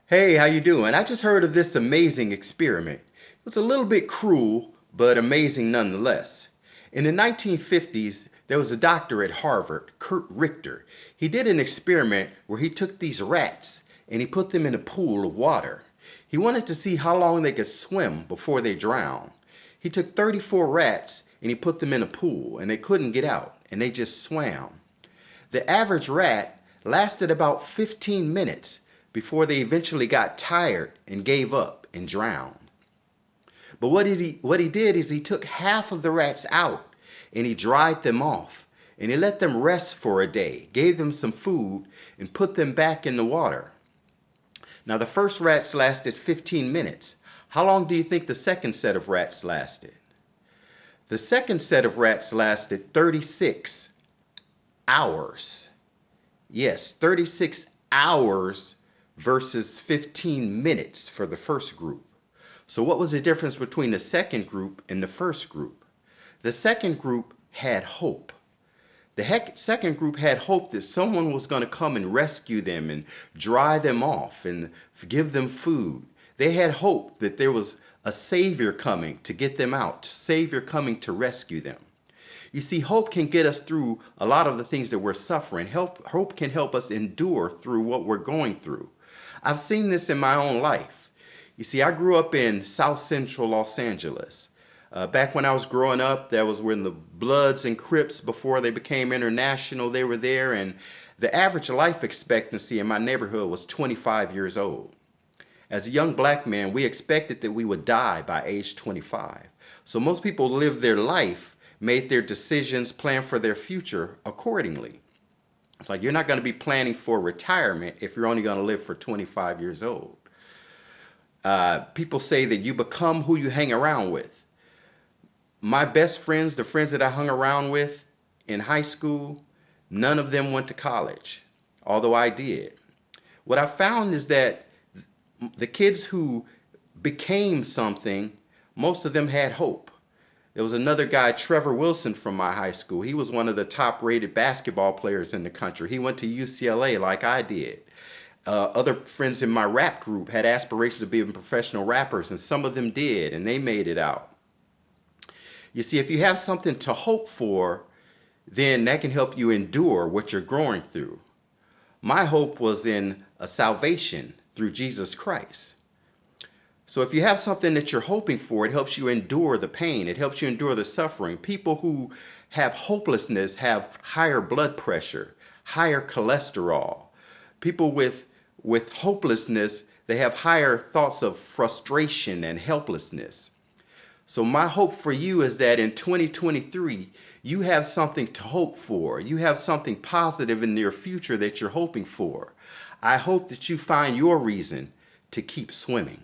Hey, how you doing? I just heard of this amazing experiment. It was a little bit cruel, but amazing nonetheless. In the 1950s, there was a doctor at Harvard, Kurt Richter. He did an experiment where he took these rats and he put them in a pool of water. He wanted to see how long they could swim before they drowned. He took 34 rats and he put them in a pool and they couldn't get out and they just swam. The average rat lasted about 15 minutes before they eventually got tired and gave up and drowned. But what he did is he took half of the rats out and he dried them off and he let them rest for a day, gave them some food and put them back in the water. Now the first rats lasted 15 minutes. How long do you think the second set of rats lasted? The second set of rats lasted 36 hours. Yes, 36 hours versus 15 minutes for the first group. So what was the difference between the second group and the first group? The second group had hope. Second group had hope that someone was going to come and rescue them and dry them off and give them food. They had hope that there was a savior coming to get them out, a savior coming to rescue them. You see, hope can get us through a lot of the things that we're suffering. Hope can help us endure through what we're going through. I've seen this in my own life. You see, I grew up in South Central Los Angeles. Back when I was growing up, that was when the Bloods and Crips, before they became international, they were there, and the average life expectancy in my neighborhood was 25 years old. As a young black man, we expected that we would die by age 25. So most people lived their life, made their decisions, planned for their future accordingly. It's like you're not going to be planning for retirement if you're only going to live for 25 years old. People say that you become who you hang around with. My best friends, the friends that I hung around with in high school, none of them went to college, although I did. What I found is that the kids who became something, most of them had hope. There was another guy, Trevor Wilson, from my high school. He was one of the top-rated basketball players in the country. He went to UCLA like I did. Other friends in my rap group had aspirations of being professional rappers, and some of them did, and they made it out. You see, if you have something to hope for, then that can help you endure what you're going through. My hope was in a salvation through Jesus Christ. So if you have something that you're hoping for, it helps you endure the pain. It helps you endure the suffering. People who have hopelessness have higher blood pressure, higher cholesterol. People with hopelessness, they have higher thoughts of frustration and helplessness. So my hope for you is that in 2023, you have something to hope for. You have something positive in your future that you're hoping for. I hope that you find your reason to keep swimming.